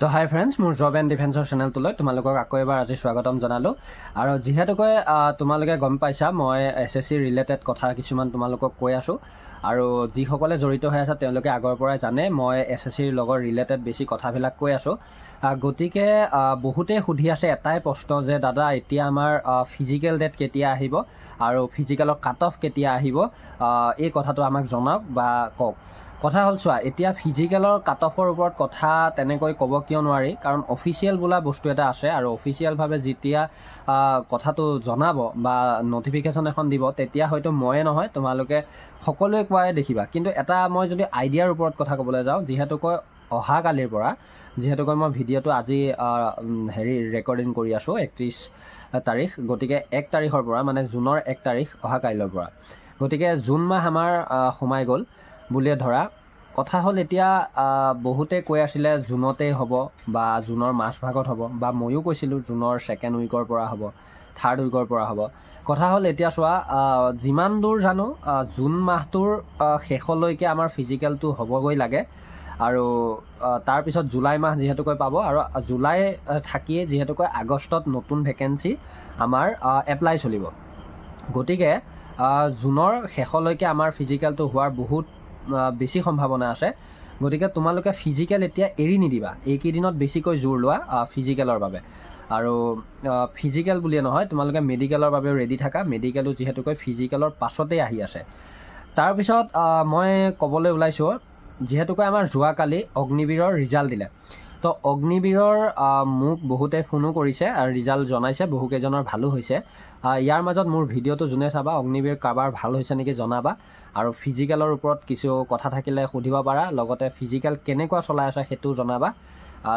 তো হাই ফ্ৰেণ্ডছ, মোৰ job and ডিফেন্সৰ চেনেলটোলৈ তোমালোকক আকৌ এবাৰ আজি স্বাগতম জনালোঁ। আৰু যিহেতুকৈ তোমালোকে গম পাইছা, মই SSC ৰিলেটেড কথা কিছুমান তোমালোকক কৈ আছোঁ। আৰু যিসকলে জড়িত হৈ আছে তেওঁলোকে আগৰ পৰাই জানে মই SSCৰ লগত ৰিলেটেড বেছি কথাবিলাক কৈ আছোঁ। গতিকে বহুতেই সুধি আছে এটাই প্ৰশ্ন যে দাদা এতিয়া আমাৰ ফিজিকেল ডেট কেতিয়া আহিব আৰু ফিজিকেলৰ কাট অফ কেতিয়া আহিব, এই কথাটো আমাক জনাওক বা কওক। কথা হ'ল চোৱা, এতিয়া ফিজিকেলৰ কাট অফৰ ওপৰত কথা তেনেকৈ ক'ব কিয় নোৱাৰি, কাৰণ অফিচিয়েল বোলা বস্তু এটা আছে আৰু অফিচিয়েলভাৱে যেতিয়া কথাটো জনাব বা নটিফিকেশ্যন এখন দিব তেতিয়া হয়তো ময়ে নহয় তোমালোকে সকলোৱে কোৱাই দেখিবা। কিন্তু এটা মই যদি আইডিয়াৰ ওপৰত কথা ক'বলৈ যাওঁ, যিহেতুকৈ অহাকালিৰ পৰা, যিহেতুকৈ মই ভিডিঅ'টো আজি ৰেকৰ্ডিং কৰি আছোঁ 31 তাৰিখ, গতিকে 1 তাৰিখৰ পৰা মানে জুনৰ 1 তাৰিখ অহা কাইলৈৰ পৰা, গতিকে জুন মাহ আমাৰ সোমাই গ'ল বুলিয়ে ধৰা। কথা হ'ল এতিয়া বহুতে কৈ আছিলে জুনতেই হ'ব বা জুনৰ মাজভাগত হ'ব, বা ময়ো কৈছিলোঁ জুনৰ 2nd উইকৰ পৰা হ'ব, 3rd উইকৰ পৰা হ'ব। কথা হ'ল এতিয়া চোৱা, যিমান দূৰ জানো জুন মাহটোৰ শেষলৈকে আমাৰ ফিজিকেলটো হ'বগৈ লাগে। আৰু তাৰপিছত জুলাই মাহ যিহেতুকৈ পাব, আৰু জুলাই থাকিয়ে যিহেতুকৈ আগষ্টত নতুন ভেকেঞ্চি আমাৰ এপ্লাই চলিব। গতিকে জুনৰ শেষলৈকে আমাৰ ফিজিকেলটো হোৱাৰ বহুত বেছি সম্ভাৱনা আছে। গতিকে তোমালোকে ফিজিকেল এতিয়া এৰি নিদিবা, এইকেইদিনত বেছিকৈ জোৰ লোৱা ফিজিকেলৰ বাবে। আৰু ফিজিকেল বুলিয়ে নহয়, তোমালোকে মেডিকেলৰ বাবেও ৰেডি থাকা। মেডিকেলো যিহেতুকৈ ফিজিকেলৰ পাছতেই আহি আছে। তাৰপিছত মই ক'বলৈ ওলাইছোঁ, যিহেতুকৈ আমাৰ যোৱাকালি অগ্নিবীৰৰ ৰিজাল্ট দিলে। তো অগ্নিবীৰৰ মোক বহুতে ফোনো কৰিছে আৰু ৰিজাল্ট জনাইছে, বহুকেইজনৰ ভালো হৈছে। ইয়াৰ মাজত মোৰ ভিডিঅ'টো যোনে চাবা, অগ্নিবীৰ কাৰোবাৰ ভাল হৈছে নেকি জনাবা। আৰু ফিজিকেলৰ ওপৰত কিছু কথা থাকিলে সুধিব পাৰা, লগতে ফিজিকেল কেনেকুৱা চলাই আছে সেইটোও জনাবা,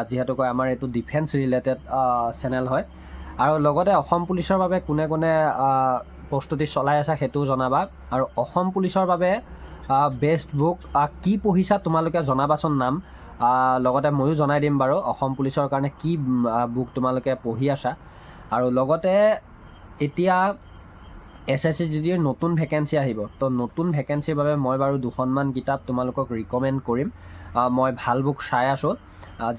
যিহেতুকৈ আমাৰ এইটো ডিফেন্স ৰিলেটেড চেনেল হয়। আৰু লগতে অসম পুলিচৰ বাবে কোনে কোনে প্ৰস্তুতি চলাই আছে সেইটোও জনাবা। আৰু অসম পুলিচৰ বাবে বেষ্ট বুক কি পঢ়িছা তোমালোকে জনাবাচোন নাম, লগতে ময়ো জনাই দিম বাৰু অসম পুলিচৰ কাৰণে কি বুক তোমালোকে পঢ়ি আছা। আৰু লগতে এতিয়া SSCGDৰ নতুন ভেকেঞ্চি আহিব, তো নতুন ভেকেঞ্চিৰ বাবে মই বাৰু 2খনমান কিতাপ তোমালোকক ৰিকমেণ্ড কৰিম। মই ভাল বুক চাই আছোঁ,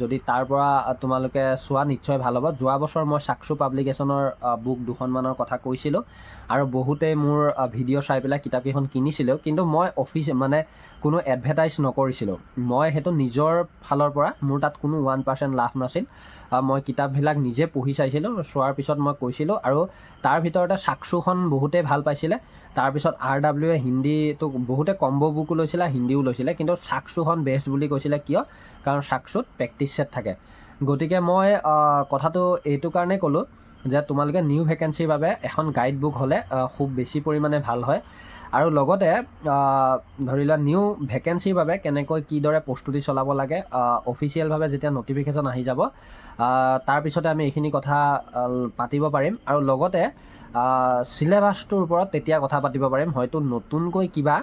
যদি তাৰ পৰা তোমালোকে চোৱা নিশ্চয় ভাল হ'ব। যোৱা বছৰ মই চাকচু পাব্লিকেশ্যনৰ বুক 2খনমানৰ কথা কৈছিলোঁ, আৰু বহুতেই মোৰ ভিডিঅ' চাই পেলাই কিতাপকেইখন কিনিছিলোঁ। কিন্তু মই মানে কোনো এডভাৰটাইজ নকৰিছিলোঁ, মই সেইটো নিজৰ ফালৰ পৰা, মোৰ তাত কোনো 1% লাভ নাছিল। মই কিতাপবিলাক নিজে পঢ়ি চাইছিলোঁ, চোৱাৰ পিছত মই কৈছিলোঁ। আৰু তাৰ ভিতৰতে চাকচুখন বহুতেই ভাল পাইছিলে। তাৰপিছত RW হিন্দীটো বহুতে কম্বো বুকো লৈছিলে, হিন্দীও লৈছিলে, কিন্তু চাকচুখন বেষ্ট বুলি কৈছিলে। কিয়? কাৰণ চাকচুত প্ৰেক্টিচ ছেট থাকে। গতিকে মই কথাটো এইটো কাৰণেই ক'লোঁ যে তোমালোকে নিউ ভেকেঞ্চিৰ বাবে এখন গাইড বুক হ'লে খুব বেছি পৰিমাণে ভাল হয়। আৰু লগতে ধৰি লোৱা নিউ ভেকেঞ্চিৰ বাবে কেনেকৈ কিদৰে প্ৰস্তুতি চলাব লাগে, অফিচিয়েলভাৱে যেতিয়া নটিফিকেশ্যন আহি যাব তাৰপিছতে আমি এইখিনি কথা পাতিব পাৰিম। আৰু লগতে চিলেবাছটোৰ ওপৰত তেতিয়া কথা পাতিব পাৰিম, হয়তো নতুনকৈ কিবা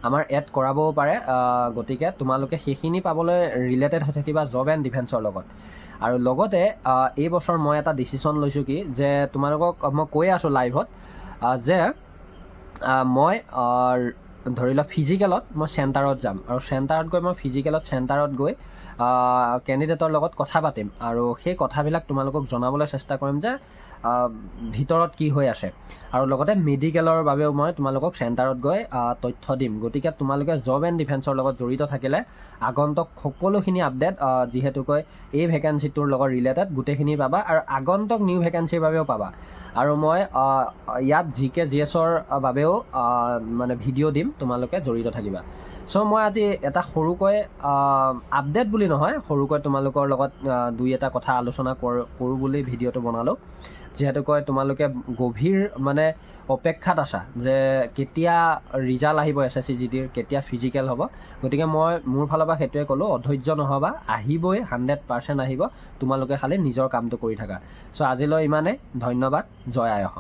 আমাৰ এড কৰাবও পাৰে। গতিকে তোমালোকে সেইখিনি পাবলৈ ৰিলেটেড হৈ থাকিবা জব এণ্ড ডিফেন্সৰ লগত। আৰু লগতে এই বছৰ মই এটা ডিচিশ্যন লৈছোঁ কি, যে তোমালোকক মই কৈ আছোঁ লাইভত যে মই ধৰি লোৱা ফিজিকেলত মই চেণ্টাৰত যাম, আৰু চেণ্টাৰত গৈ মই ফিজিকেলত চেণ্টাৰত গৈ কেণ্ডিডেটৰ লগত কথা পাতিম, আৰু সেই কথাবিলাক তোমালোকক জনাবলৈ চেষ্টা কৰিম যে ভিতৰত কি হৈ আছে। আৰু লগতে মেডিকেলৰ বাবেও মই তোমালোকক চেণ্টাৰত গৈ তথ্য দিম। গতিকে তোমালোকে জব এণ্ড ডিফেন্সৰ লগত জড়িত থাকিলে আগন্তুক সকলোখিনি আপডেট, যিহেতুকৈ এই ভেকেঞ্চিটোৰ লগত ৰিলেটেড গোটেইখিনি পাবা, আৰু আগন্তুক নিউ ভেকেঞ্চিৰ বাবেও পাবা। আৰু মই ইয়াত GK/GSৰ বাবেও মানে ভিডিঅ' দিম, তোমালোকে জড়িত থাকিবা। চ' মই আজি এটা সৰুকৈ আপডেট বুলি নহয়, সৰুকৈ তোমালোকৰ লগত 2-এটা কথা আলোচনা কৰোঁ বুলি ভিডিঅ'টো বনালোঁ। যিহেতুকৈ তোমালোকে গভীৰ মানে অপেক্ষাত আছা যে কেতিয়া ৰিজাল্ট আহিব SSCGDৰ, কেতিয়া ফিজিকেল হ'ব। গতিকে মই মোৰ ফালৰ পৰা সেইটোৱে ক'লোঁ, অধৈৰ্য নহ'বা, আহিবই, 100% আহিব। তোমালোকে খালি নিজৰ কামটো কৰি থাকা। চ' আজিলৈ ইমানেই, ধন্যবাদ। জয় আই অসম।